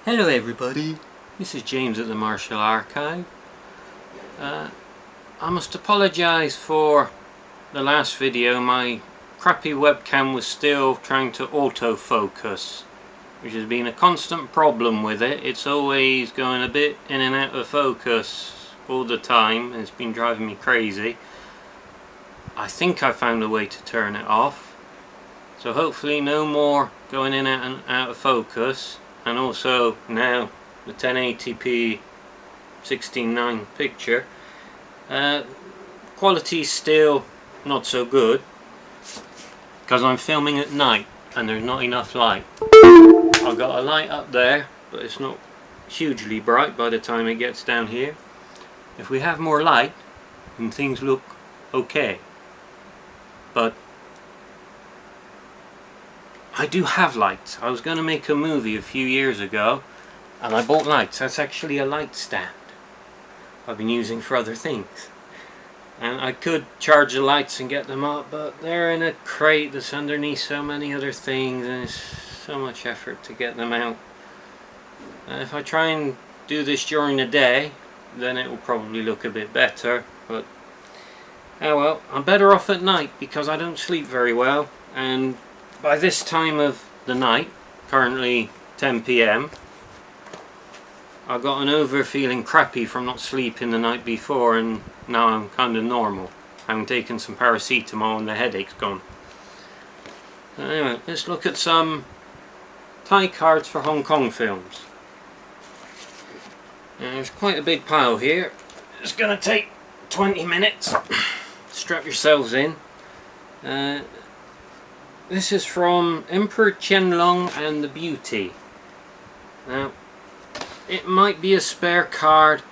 Hello everybody, this is James at the Martial Archive. I must apologise for the last video. My crappy webcam was still trying to autofocus, which has been a constant problem with it. It's always going a bit in and out of focus all the time, and it's been driving me crazy. I think I found a way to turn it off, so hopefully no more going in and out of focus. And also now the 1080p 16:9 picture quality's still not so good because I'm filming at night and there's not enough light. I've got a light up there, but it's not hugely bright by the time it gets down here. If we have more light, then things look okay, but I do have lights. I was going to make a movie a few years ago and I bought lights. That's actually a light stand I've been using for other things. And I could charge the lights and get them up, but they're in a crate that's underneath so many other things and it's so much effort to get them out. If I try and do this during the day, then it will probably look a bit better, but oh well. I'm better off at night because I don't sleep very well, and by this time of the night, currently 10 PM, I got an over feeling crappy from not sleeping the night before, and now I'm kind of normal. Having taken some paracetamol and the headache's gone. Anyway, let's look at some Thai cards for Hong Kong films. Now, there's quite a big pile here. It's going to take 20 minutes. Strap yourselves in. This is from Emperor Qianlong and the Beauty. Now, it might be a spare card,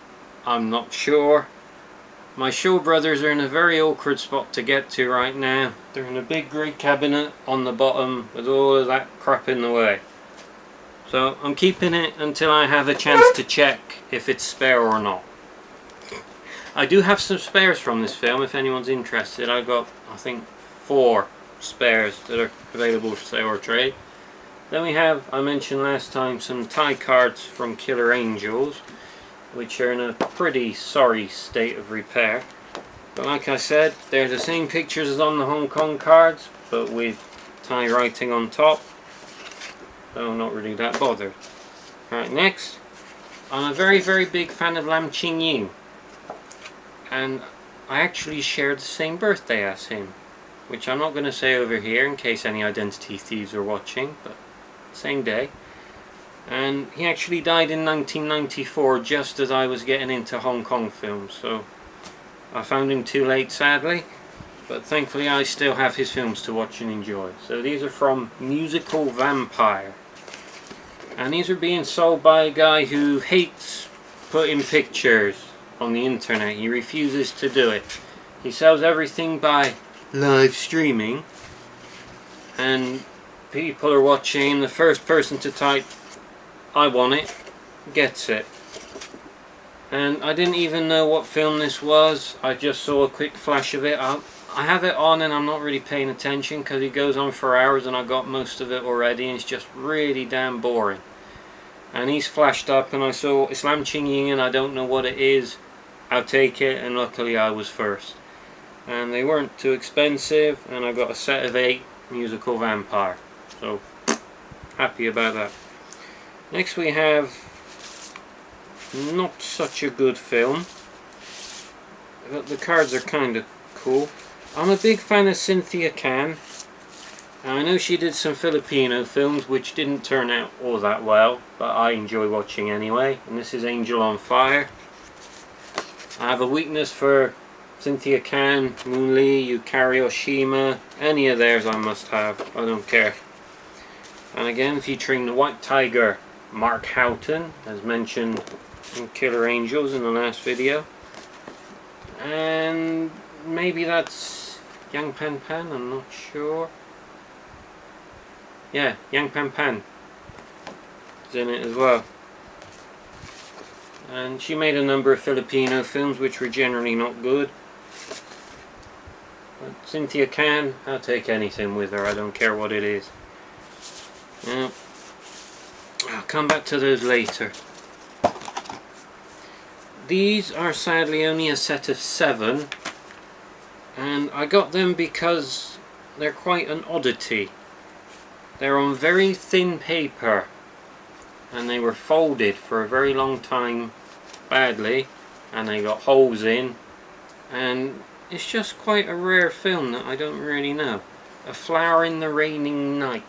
I'm not sure. My show brothers are in a very awkward spot to get to right now. They're in a big grey cabinet on the bottom with all of that crap in the way. So I'm keeping it until I have a chance to check if it's spare or not. I do have some spares from this film if anyone's interested. I got, I think, 4 spares that are available for sale or trade. Then we have, I mentioned last time, some Thai cards from Killer Angels, which are in a pretty sorry state of repair. But like I said, they're the same pictures as on the Hong Kong cards, but with Thai writing on top, so I'm not really that bothered. Right, next, I'm a very big fan of Lam Ching Ying, and I actually shared the same birthday as him, which I'm not going to say over here in case any identity thieves are watching, but same day. And he actually died in 1994, just as I was getting into Hong Kong films, so I found him too late, sadly, but thankfully I still have his films to watch and enjoy. So these are from Musical Vampire, and these are being sold by a guy who hates putting pictures on the internet. He refuses to do it. He sells everything by live streaming, and people are watching. The first person to type "I want it" gets it. And I didn't even know what film this was. I just saw a quick flash of it. I have it on and I'm not really paying attention because it goes on for hours and I got most of it already, and it's just really damn boring. And he's flashed up and I saw it's Lam Ching Ying and I don't know what it is. I'll take it, and luckily I was first. And they weren't too expensive, and I got a set of 8 Musical Vampire, so happy about that. Next we have not such a good film, but the cards are kind of cool. I'm a big fan of Cynthia Can. Now, I know she did some Filipino films which didn't turn out all that well, but I enjoy watching anyway, and this is Angel on Fire. I have a weakness for Cynthia Can, Moon Lee, Yukari Oshima, any of theirs I must have, I don't care. And again, featuring the White Tiger, Mark Houghton, as mentioned in Killer Angels in the last video. And maybe that's Yang Pan Pan, I'm not sure. Yeah, Yang Pan Pan is in it as well. And she made a number of Filipino films which were generally not good. But Cynthia Can, I'll take anything with her, I don't care what it is. Now, I'll come back to those later. These are sadly only a set of 7, and I got them because they're quite an oddity. They're on very thin paper, and they were folded for a very long time badly, and they got holes in, and it's just quite a rare film that I don't really know. A Flower in the Raining Night,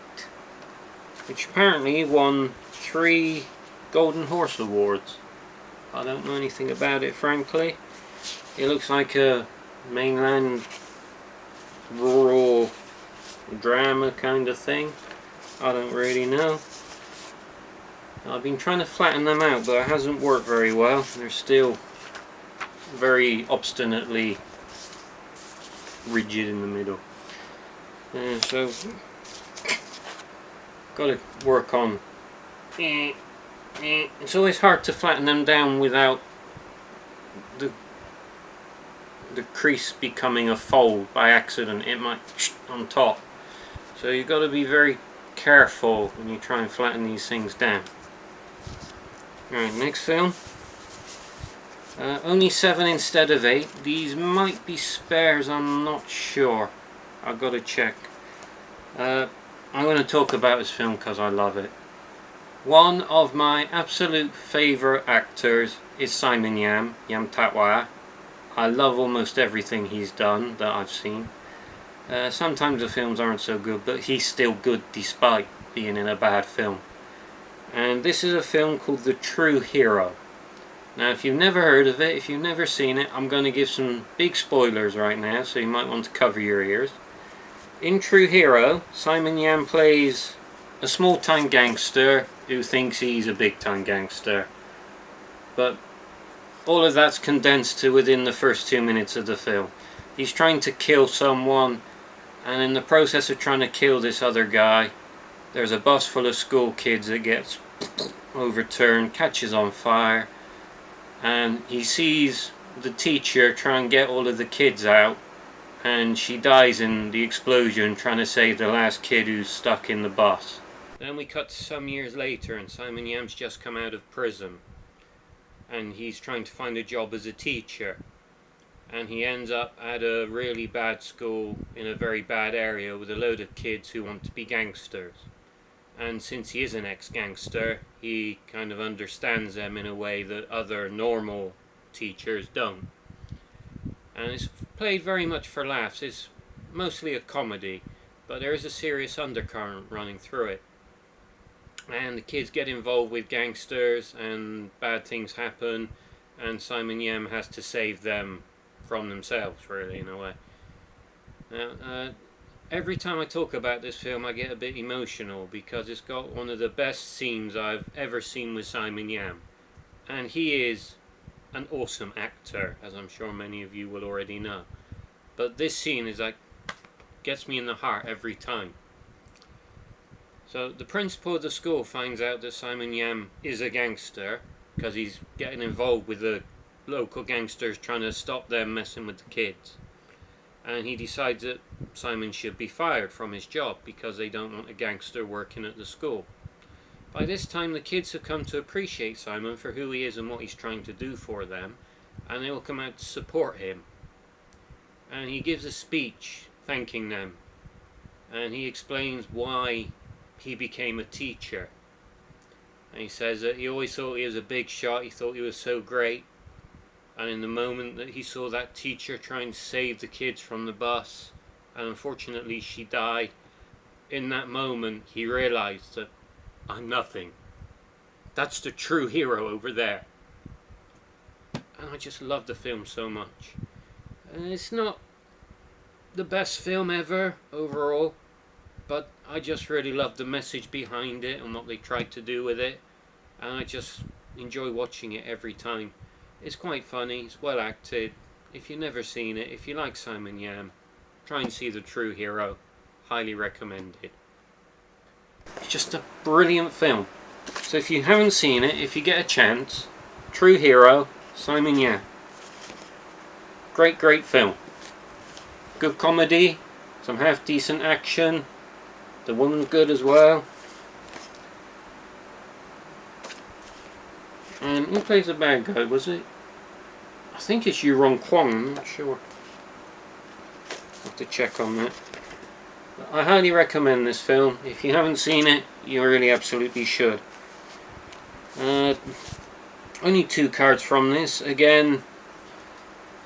which apparently won 3 Golden Horse Awards. I don't know anything about it, frankly. It looks like a mainland rural drama kind of thing. I don't really know. I've been trying to flatten them out, but it hasn't worked very well. They're still very obstinately rigid in the middle. So, got to work on. It's always hard to flatten them down without the crease becoming a fold by accident. It might on top. So you've got to be very careful when you try and flatten these things down. Alright, next film. Only 7 instead of 8. These might be spares, I'm not sure. I've got to check. I'm going to talk about this film because I love it. One of my absolute favourite actors is Simon Yam Tatwa. I love almost everything he's done that I've seen. Sometimes the films aren't so good, but he's still good despite being in a bad film. And this is a film called The True Hero. Now, if you've never heard of it, if you've never seen it, I'm going to give some big spoilers right now, so you might want to cover your ears. In True Hero, Simon Yam plays a small-time gangster who thinks he's a big-time gangster. But all of that's condensed to within the first 2 minutes of the film. He's trying to kill someone, and in the process of trying to kill this other guy, there's a bus full of school kids that gets overturned, catches on fire, and he sees the teacher try and get all of the kids out, and she dies in the explosion trying to save the last kid who's stuck in the bus. Then we cut to some years later, and Simon Yam's just come out of prison, and he's trying to find a job as a teacher, and he ends up at a really bad school in a very bad area with a load of kids who want to be gangsters. And since he is an ex-gangster, he kind of understands them in a way that other normal teachers don't. And it's played very much for laughs. It's mostly a comedy, but there is a serious undercurrent running through it. And the kids get involved with gangsters, and bad things happen, and Simon Yam has to save them from themselves, really, in a way. Now, every time I talk about this film, I get a bit emotional because it's got one of the best scenes I've ever seen with Simon Yam. And he is an awesome actor, as I'm sure many of you will already know. But this scene is like, gets me in the heart every time. So the principal of the school finds out that Simon Yam is a gangster because he's getting involved with the local gangsters trying to stop them messing with the kids. And he decides that Simon should be fired from his job because they don't want a gangster working at the school. By this time, the kids have come to appreciate Simon for who he is and what he's trying to do for them, and they will come out to support him. And he gives a speech thanking them, and he explains why he became a teacher. And he says that he always thought he was a big shot, he thought he was so great, and in the moment that he saw that teacher trying to save the kids from the bus, and unfortunately she died, in that moment he realized that I'm nothing. That's the true hero over there. And I just love the film so much. And it's not the best film ever overall, but I just really love the message behind it and what they tried to do with it, and I just enjoy watching it every time. It's quite funny, it's well acted. If you've never seen it, if you like Simon Yam, try and see The True Hero. Highly recommended. It's just a brilliant film. So if you haven't seen it, if you get a chance, True Hero, Simon Yam. Great, great film. Good comedy, some half decent action. The woman's good as well. And who plays the bad guy? Was it? I think it's Yurong Kwong, I'm not sure. Have to check on that. But I highly recommend this film. If you haven't seen it, you really absolutely should. Only 2 cards from this. Again,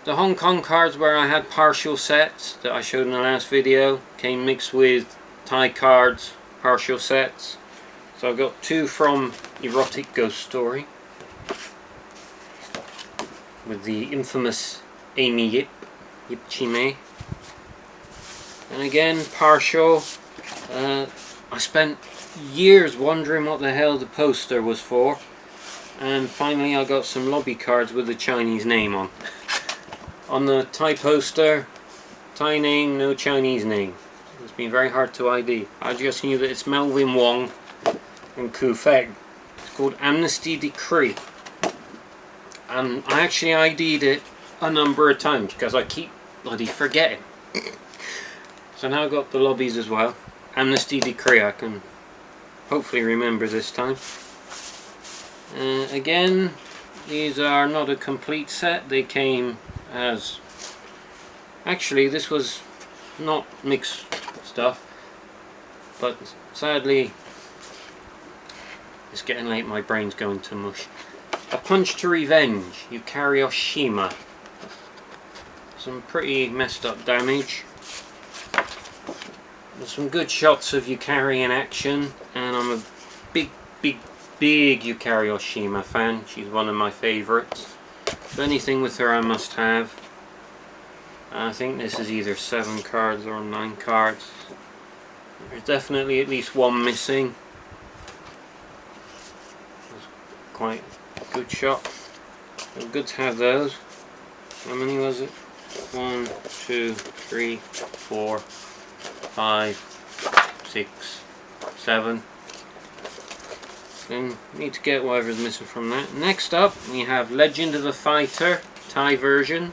the Hong Kong cards where I had partial sets that I showed in the last video came mixed with Thai cards, partial sets. So I've got 2 from Erotic Ghost Story with the infamous Amy Yip Chi Mei. And again, partial. I spent years wondering what the hell the poster was for, and finally I got some lobby cards with the Chinese name on. On the Thai poster, Thai name, no Chinese name. It's been very hard to ID. I just knew that it's Melvin Wong and Ku Feng. It's called Amnesty Decree. And I actually ID'd it a number of times because I keep bloody forgetting. So now I've got the lobbies as well. Amnesty Decree, I can hopefully remember this time. Again, these are not a complete set. They came as... Actually, this was not mixed stuff. But sadly, it's getting late, my brain's going to mush. A Punch to Revenge, Yukari Oshima. Some pretty messed up damage. There's some good shots of Yukari in action, and I'm a big Yukari Oshima fan. She's one of my favourites. So anything with her I must have. I think this is either 7 cards or 9 cards. There's definitely at least 1 missing. That's quite a good shot. So good to have those. How many was it? 1, 2, 3, 4, 5, 6, 7. Then need to get whatever's missing from that. Next up we have Legend of the Fighter, Thai version.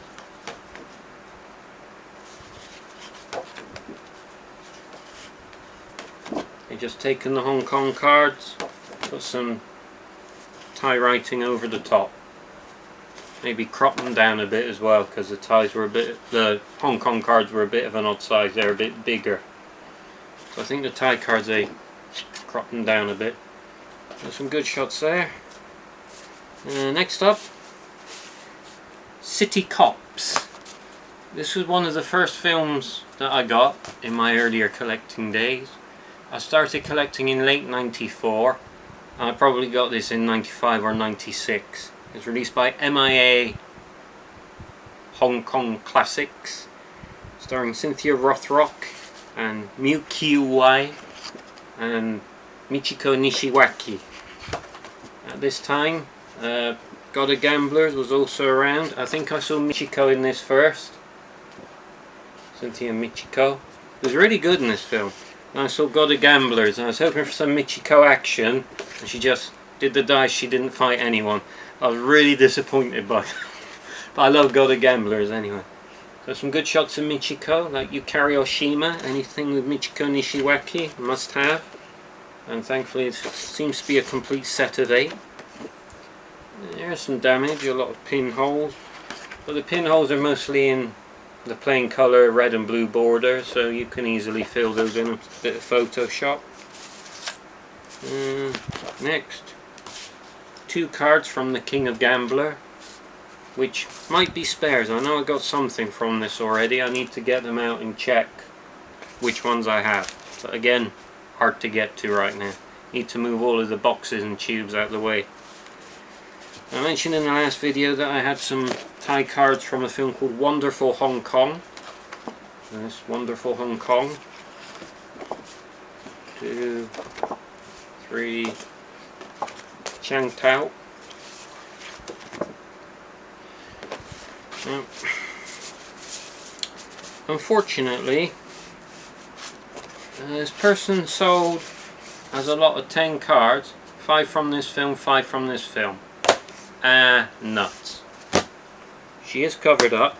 They've just taken the Hong Kong cards, put some Thai writing over the top. Maybe crop them down a bit as well, because the Hong Kong cards were a bit of an odd size. They're a bit bigger. So I think the Thai cards, they crop them down a bit. There's some good shots there. Next up, City Cops. This was one of the first films that I got in my earlier collecting days. I started collecting in late '94. I probably got this in '95 or '96. It's released by MIA Hong Kong Classics, starring Cynthia Rothrock and Miu Kiwai and Michiko Nishiwaki. At this time, God of Gamblers was also around. I think I saw Michiko in this first. Cynthia Michiko. It was really good in this film. And I saw God of Gamblers and I was hoping for some Michiko action, and she just did the dice, she didn't fight anyone. I was really disappointed by it. But I love God of Gamblers anyway. So some good shots of Michiko, like Yukari Oshima. Anything with Michiko Nishiwaki, must have. And thankfully it seems to be a complete set of 8. There's some damage, a lot of pinholes. But the pinholes are mostly in the plain colour red and blue border, so you can easily fill those in a bit of Photoshop. Next, 2 cards from the King of Gambler, which might be spares. I know I got something from this already. I need to get them out and check which ones I have. So again, hard to get to right now. Need to move all of the boxes and tubes out of the way. I mentioned in the last video that I had some Thai cards from a film called Wonderful Hong Kong. This Wonderful Hong Kong. 2, 3, Chang Tao. Unfortunately, this person sold as a lot of 10 cards, 5 from this film, 5 from this film. Nuts. She is covered up.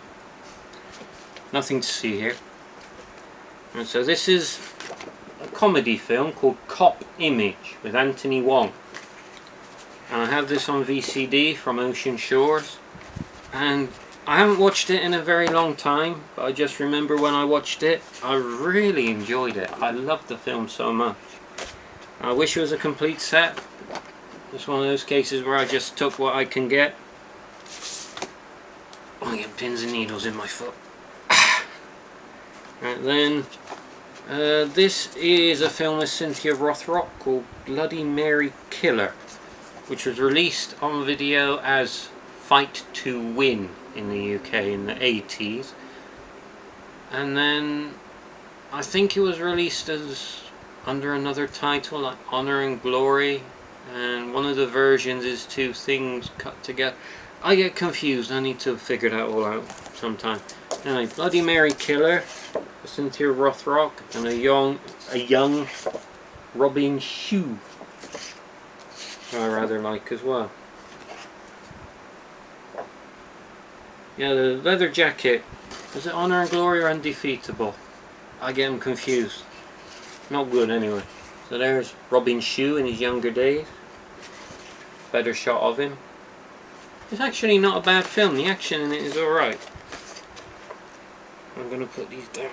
Nothing to see here. And so this is a comedy film called Cop Image with Anthony Wong. And I have this on VCD from Ocean Shores, and I haven't watched it in a very long time, but I just remember when I watched it, I really enjoyed it. I loved the film so much. I wish it was a complete set. It's one of those cases where I just took what I can get. I get pins and needles in my foot. Right then, this is a film with Cynthia Rothrock called Bloody Mary Killer, which was released on video as Fight to Win in the UK in the 80s, and then I think it was released as under another title like Honor and Glory, and one of the versions is two things cut together. I get confused. I need to figure that all out sometime. Anyway, Bloody Mary Killer, Cynthia Rothrock, and a young Robin Shue, who I rather like as well. Yeah, the leather jacket, is it Honor and Glory or Undefeatable? I get them confused. Not good anyway. So there's Robin Shue in his younger days. Better shot of him. It's actually not a bad film. The action in it is alright. I'm going to put these down.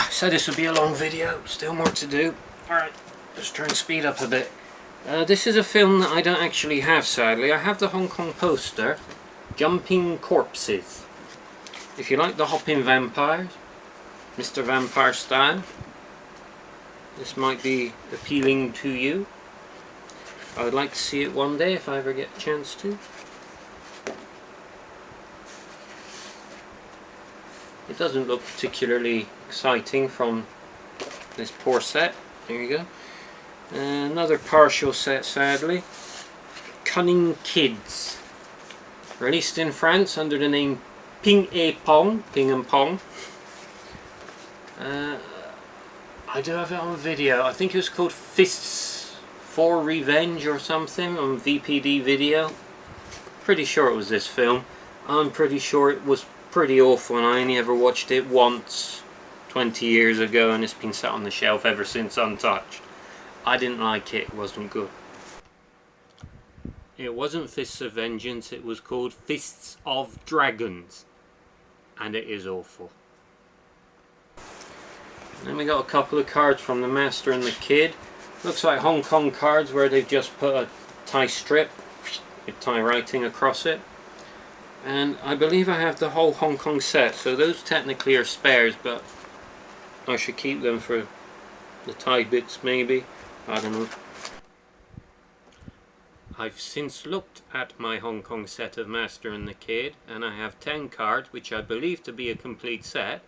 Said this would be a long video. Still more to do. Alright, let's try and speed up a bit. This is a film that I don't actually have, sadly. I have the Hong Kong poster, Jumping Corpses. If you like the hopping vampires, Mr. Vampire style, this might be appealing to you. I would like to see it one day if I ever get a chance to. It doesn't look particularly exciting from this poor set. There you go. Another partial set, sadly. Cunning Kids. Released in France under the name Ping and Pong. I do have it on video. I think it was called Fists for Revenge or something on VPD video. Pretty sure it was this film. I'm pretty sure it was pretty awful, and I only ever watched it once 20 years ago, and it's been sat on the shelf ever since untouched. I didn't like it. It wasn't good. It wasn't Fists of Vengeance, it was called Fists of Dragons, and it is awful. And then we got a couple of cards from The Master and the Kid. Looks like Hong Kong cards where they've just put a tie strip with tie writing across it. And I believe I have the whole Hong Kong set, so those technically are spares, but I should keep them for the tie bits maybe. I don't know. I've since looked at my Hong Kong set of Master and the Kid, and I have 10 cards which I believe to be a complete set,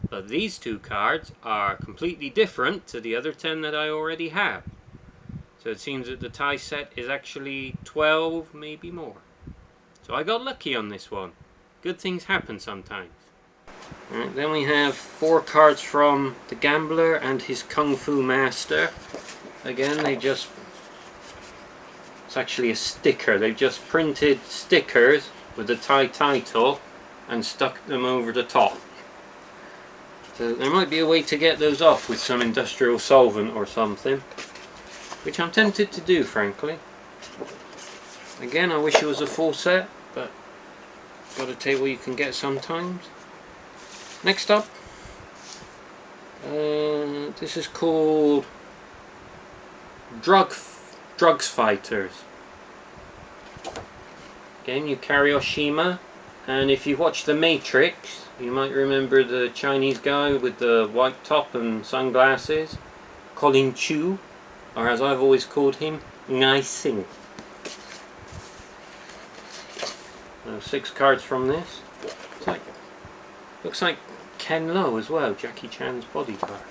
but these two cards are completely different to the other 10 that I already have. So it seems that the tie set is actually 12, maybe more. So I got lucky on this one. Good things happen sometimes. Alright, then we have 4 cards from The Gambler and his Kung Fu Master. Again, it's actually a sticker. They've just printed stickers with the Thai title and stuck them over the top. So there might be a way to get those off with some industrial solvent or something, which I'm tempted to do, frankly. Again, I wish it was a full set, but gotta take what you can get sometimes. Next up, this is called Drugs Fighters. Again, Yukari Oshima, and if you watch The Matrix, you might remember the Chinese guy with the white top and sunglasses, Colin Chu, or as I've always called him, Ngai Sing. 6 cards from this. Looks like Ken Lo as well, Jackie Chan's bodyguard.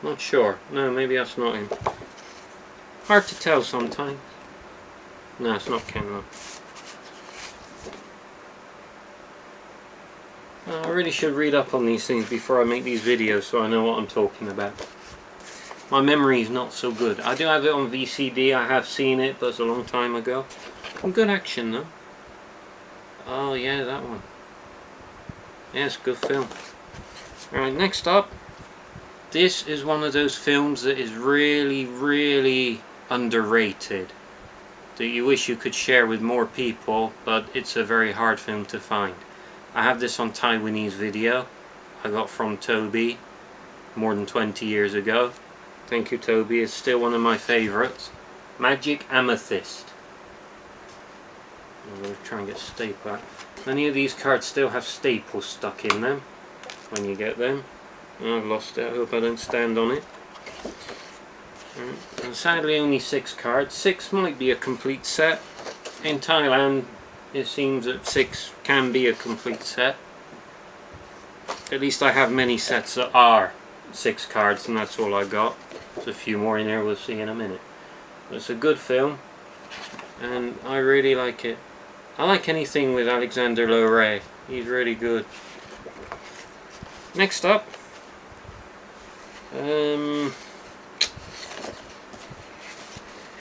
Not sure. No, maybe that's not him. Hard to tell sometimes. No, it's not Ken Lo. I really should read up on these things before I make these videos so I know what I'm talking about. My memory is not so good. I do have it on VCD, I have seen it, but it's a long time ago. Some good action though. Oh yeah, that one. Yeah, it's a good film. Alright, next up, This is one of those films that is really, really underrated, that you wish you could share with more people, but it's a very hard film to find. I have this on Taiwanese video I got from Toby more than 20 years ago. Thank you, Toby. It's still one of my favourites. Magic Amethyst. I'm going to try and get a stapler. Many of these cards still have staples stuck in them when you get them. Oh, I've lost it. I hope I don't stand on it. And sadly only 6 cards. 6 might be a complete set. In Thailand it seems that 6 can be a complete set. At least I have many sets that are 6 cards, and that's all I got. There's a few more in there we'll see in a minute. But it's a good film and I really like it. I like anything with Alexander Loray. He's really good. Next up, I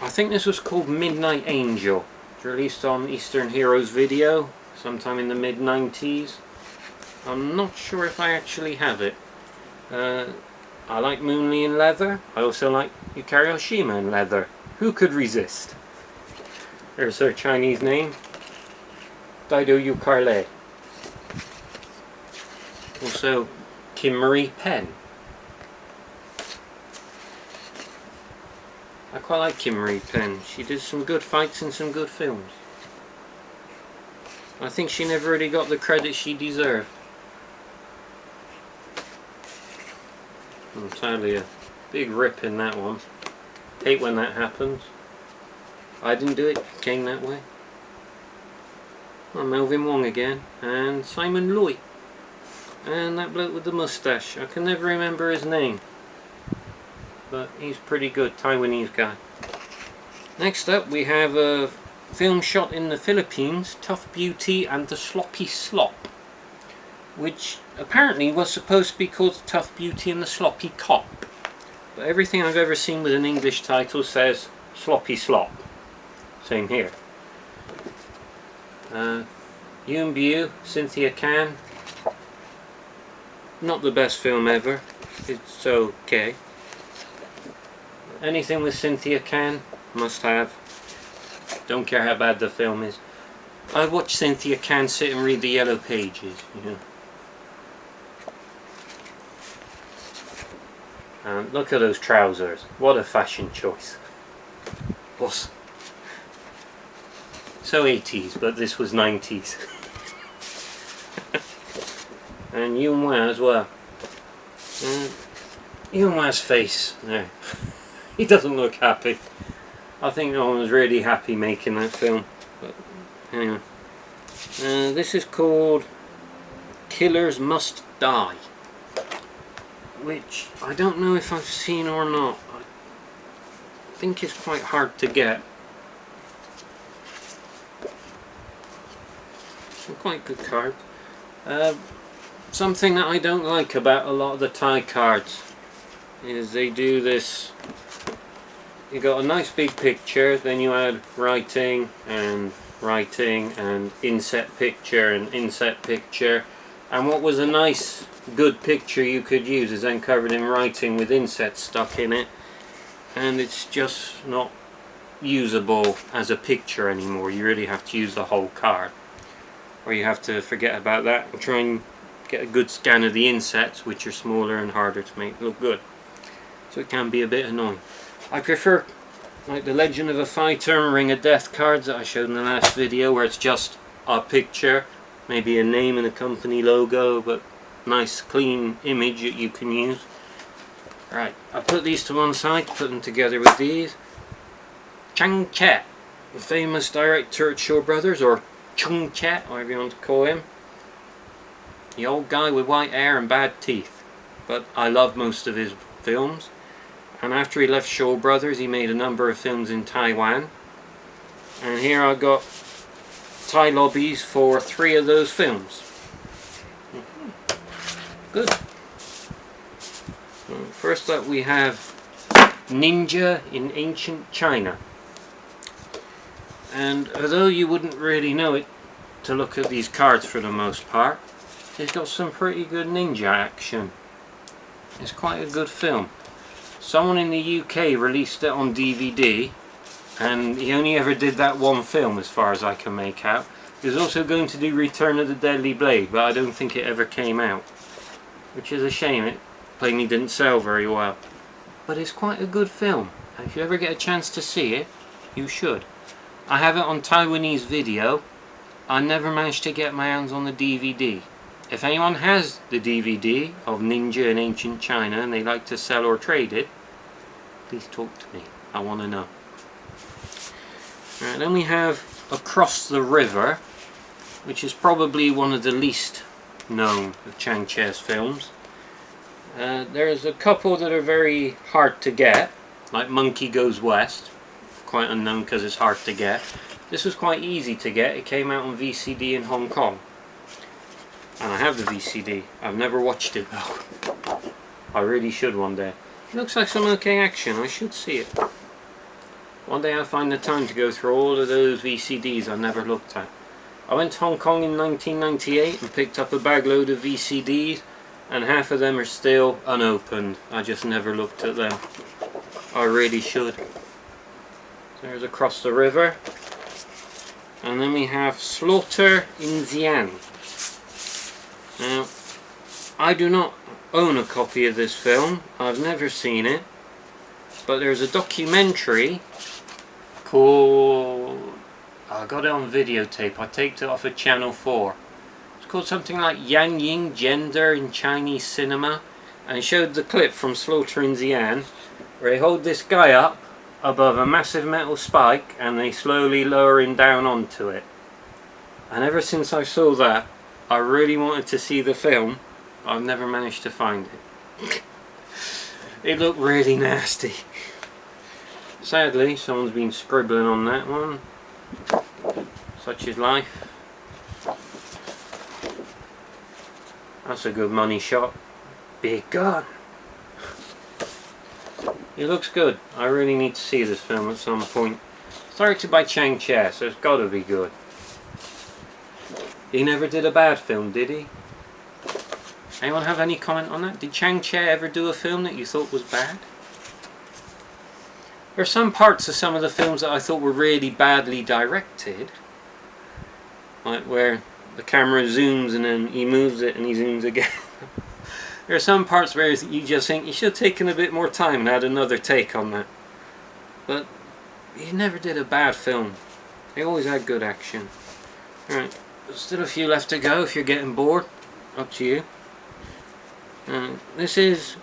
think this was called Midnight Angel. It's released on Eastern Heroes Video sometime in the mid-90s. I'm not sure if I actually have it. I like Moonly in leather. I also like Yukari Oshima in leather. Who could resist? There's her Chinese name. Daido Yukarle. Also Kim Marie Penn. I quite like Kim Marie Penn. She did some good fights in some good films. I think she never really got the credit she deserved. Sadly a big rip in that one. Hate when that happens. I didn't do it, it came that way. Oh, Melvin Wong again, and Simon Loy. And that bloke with the moustache. I can never remember his name. But he's pretty good, Taiwanese guy. Next up we have a film shot in the Philippines, Tough Beauty and the Sloppy Slop, which apparently was supposed to be called Tough Beauty and the Sloppy Cop. But everything I've ever seen with an English title says Sloppy Slop. Same here. Yoon Bu, Cynthia Can. Not the best film ever. It's okay. Anything with Cynthia Can, must have. Don't care how bad the film is. I watch Cynthia Can sit and read the Yellow Pages, you know. And look at those trousers. What a fashion choice. Was so 80s, but this was 90s. And Yoon-Hwa as well. Yoon-Hwa's face there. He doesn't look happy. I think no one was really happy making that film. But anyway. This is called Killers Must Die, which I don't know if I've seen or not. I think it's quite hard to get. Some quite good cards. Something that I don't like about a lot of the Thai cards is they do this. You got a nice big picture, then you add writing and inset picture and inset picture, and what was a nice good picture you could use is then covered in writing with insets stuck in it, and it's just not usable as a picture anymore. You really have to use the whole card, or you have to forget about that and try and get a good scan of the insets, which are smaller and harder to make look good, so it can be a bit annoying. I prefer like the Legend of a Fighter and Ring of Death cards that I showed in the last video, where it's just a picture, maybe a name and a company logo, but nice clean image that you can use. Right, I put these to one side, put them together with these. Chang Chet, the famous director at Shaw Brothers, or Chung Chet, whatever you want to call him. The old guy with white hair and bad teeth, but I love most of his films. And after he left Shaw Brothers, he made a number of films in Taiwan. And here I got Thai lobbies for 3 of those films. Good. First up we have Ninja in Ancient China. And although you wouldn't really know it to look at these cards for the most part, it's got some pretty good ninja action. It's quite a good film. Someone in the UK released it on DVD, and he only ever did that one film as far as I can make out. He was also going to do Return of the Deadly Blade, but I don't think it ever came out, which is a shame. It plainly didn't sell very well. But it's quite a good film, and if you ever get a chance to see it, you should. I have it on Taiwanese video. I never managed to get my hands on the DVD. If anyone has the DVD of Ninja in Ancient China and they like to sell or trade it, please talk to me. I want to know. Alright, then we have Across the River, which is probably one of the least known of Chang Che's films. There's a couple that are very hard to get, like Monkey Goes West, quite unknown because it's hard to get. This was quite easy to get. It came out on VCD in Hong Kong. And I have the VCD. I've never watched it though. I really should one day. It looks like some okay action. I should see it. One day I'll find the time to go through all of those VCDs I never looked at. I went to Hong Kong in 1998 and picked up a bag load of VCDs, and half of them are still unopened. I just never looked at them. I really should. There's Across the River. And then we have Slaughter in Xi'an. Now, I do not own a copy of this film. I've never seen it. But there's a documentary called... I got it on videotape. I taped it off of Channel 4. It's called something like Yang Ying Gender in Chinese Cinema. And it showed the clip from Slaughter in Xi'an, where they hold this guy up above a massive metal spike and they slowly lower him down onto it. And ever since I saw that, I really wanted to see the film. I've never managed to find it. It looked really nasty. Sadly, someone's been scribbling on that one. Such is life. That's a good money shot. Big gun. It looks good. I really need to see this film at some point. It's directed by Chang Che, so it's got to be good. He never did a bad film, did he? Anyone have any comment on that? Did Chang Che ever do a film that you thought was bad? There are some parts of some of the films that I thought were really badly directed. Like where the camera zooms and then he moves it and he zooms again. There are some parts where you just think you should have taken a bit more time and had another take on that. But he never did a bad film. He always had good action. Alright, still a few left to go if you're getting bored. Up to you. This is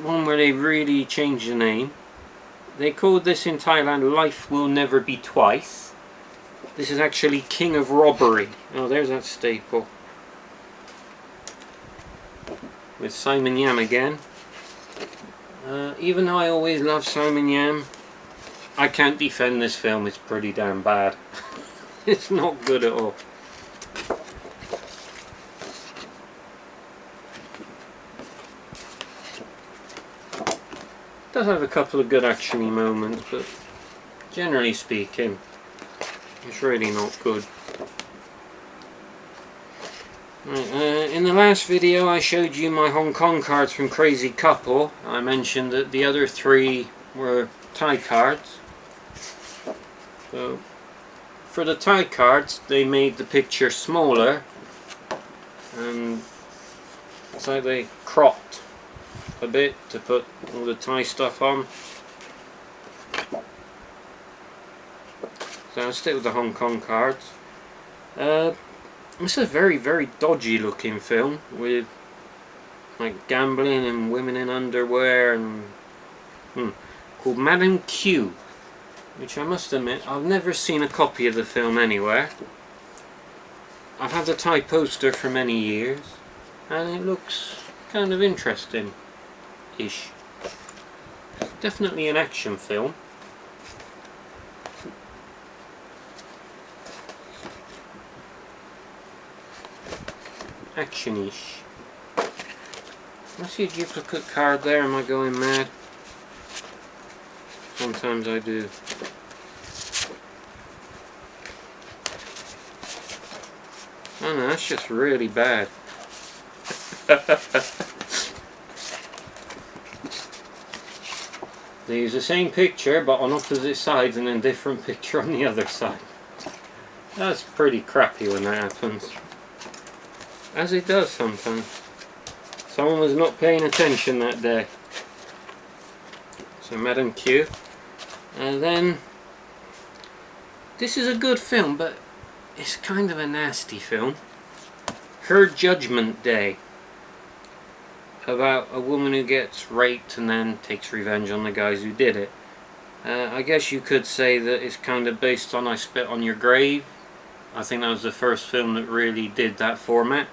one where they really changed the name. They called this in Thailand Life Will Never Be Twice. This is actually King of Robbery. Oh, there's that staple. With Simon Yam again. Even though I always love Simon Yam, I can't defend this film. It's pretty damn bad. It's not good at all. It does have a couple of good actiony moments, but generally speaking, it's really not good. Right, in the last video I showed you my Hong Kong cards from Crazy Couple. I mentioned that the other three were Thai cards. So for the Thai cards they made the picture smaller, and it's like they cropped a bit to put all the Thai stuff on. So I'll stick with the Hong Kong cards. It's a very dodgy looking film with like gambling and women in underwear and called Madame Q, which I must admit I've never seen a copy of the film anywhere. I've had the Thai poster for many years and it looks kind of interesting-ish. Definitely an action film. Action-ish. I see a duplicate card there. Am I going mad? Sometimes I do. Oh no, that's just really bad. They use the same picture but on opposite sides and then different picture on the other side. That's pretty crappy when that happens. As it does sometimes. Someone was not paying attention that day. So Madame Q. And then this is a good film, but it's kind of a nasty film. Her Judgment Day. About a woman who gets raped and then takes revenge on the guys who did it. I guess you could say that it's kind of based on I Spit on Your Grave. I think that was the first film that really did that format.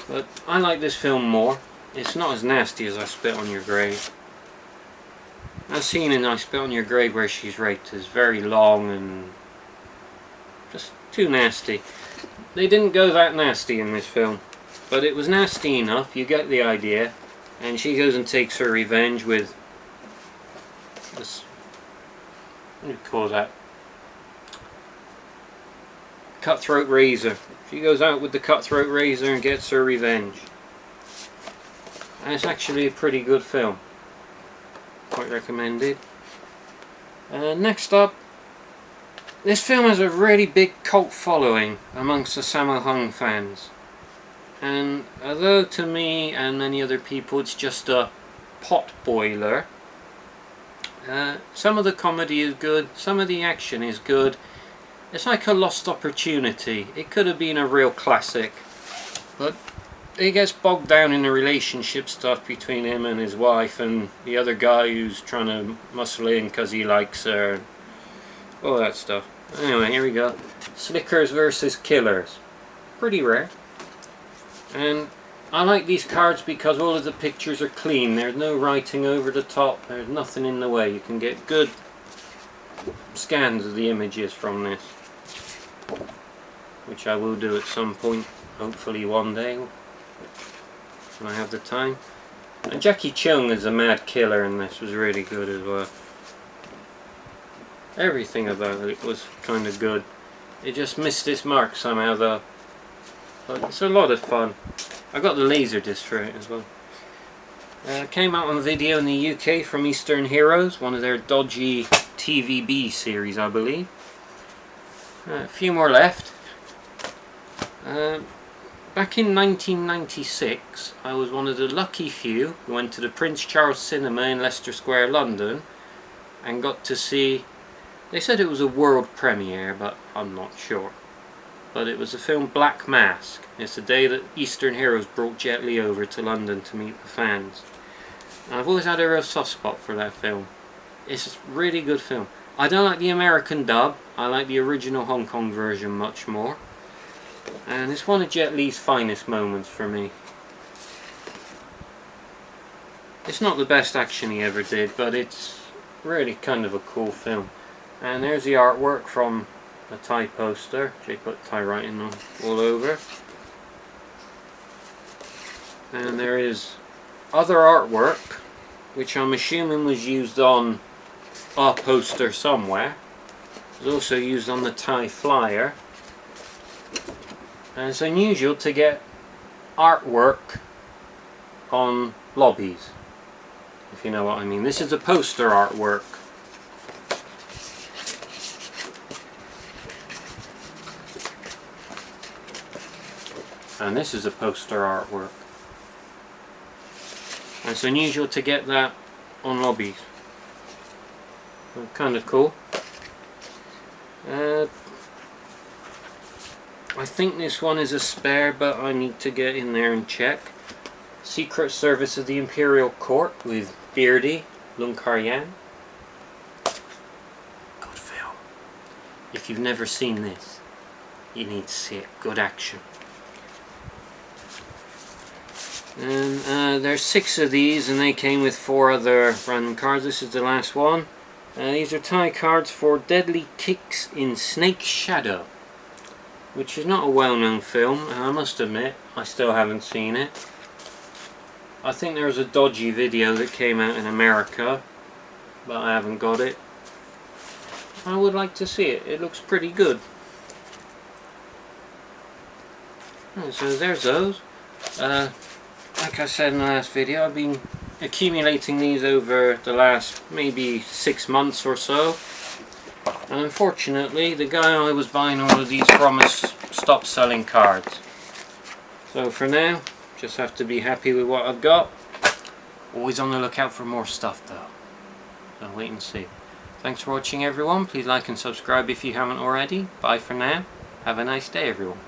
But I like this film more. It's not as nasty as I Spit on Your Grave. That scene in I Spit on Your Grave where she's raped is very long and just too nasty. They didn't go that nasty in this film, but it was nasty enough, you get the idea. And she goes and takes her revenge with this, what do you call that? Cutthroat razor. She goes out with the cutthroat razor and gets her revenge. And it's actually a pretty good film. Quite recommended. Next up, this film has a really big cult following amongst the Sammo Hung fans. And although to me and many other people it's just a pot boiler, some of the comedy is good, some of the action is good. It's like a lost opportunity. It could have been a real classic, but it gets bogged down in the relationship stuff between him and his wife and the other guy who's trying to muscle in because he likes her, all that stuff. Anyway, here we go. Slickers versus Killers. Pretty rare. And I like these cards because all of the pictures are clean. There's no writing over the top. There's nothing in the way. You can get good scans of the images from this, which I will do at some point, hopefully one day when I have the time. And Jackie Chung as a mad killer in this was really good as well. Everything about it was kind of good. It just missed its mark somehow though. But it's a lot of fun. I got the laser disc for it as well. Came out on video in the UK from Eastern Heroes, one of their dodgy TVB series I believe. A few more left. Back in 1996 I was one of the lucky few who went to the Prince Charles Cinema in Leicester Square, London, and got to see, they said it was a world premiere but I'm not sure. But it was the film Black Mask. It's the day that Eastern Heroes brought Jet Li over to London to meet the fans. And I've always had a real soft spot for that film. It's a really good film. I don't like the American dub. I like the original Hong Kong version much more. And it's one of Jet Li's finest moments for me. It's not the best action he ever did, but it's really kind of a cool film. And there's the artwork from a Thai poster. They put Thai writing on all over. And there is other artwork, which I'm assuming was used on a poster somewhere. It was also used on the Thai flyer. And it's unusual to get artwork on lobbies, if you know what I mean. This is the poster artwork. And this is a poster artwork. And it's unusual to get that on lobbies. So kind of cool. I think this one is a spare, but I need to get in there and check. Secret Service of the Imperial Court with Beardy, Lung Kar-yan. Good film. If you've never seen this, you need to see it. Good action. And there's 6 of these, and they came with 4 other random cards. This is the last one. These are Thai cards for Deadly Kicks in Snake's Shadow, which is not a well-known film, and I must admit, I still haven't seen it. I think there was a dodgy video that came out in America, but I haven't got it. I would like to see it. It looks pretty good. And so there's those. Like I said in the last video, I've been accumulating these over the last maybe 6 months or so, and unfortunately the guy I was buying all of these from has stopped selling cards. So for now, just have to be happy with what I've got. Always on the lookout for more stuff though, so wait and see. Thanks for watching everyone. Please like and subscribe if you haven't already. Bye for now. Have a nice day everyone.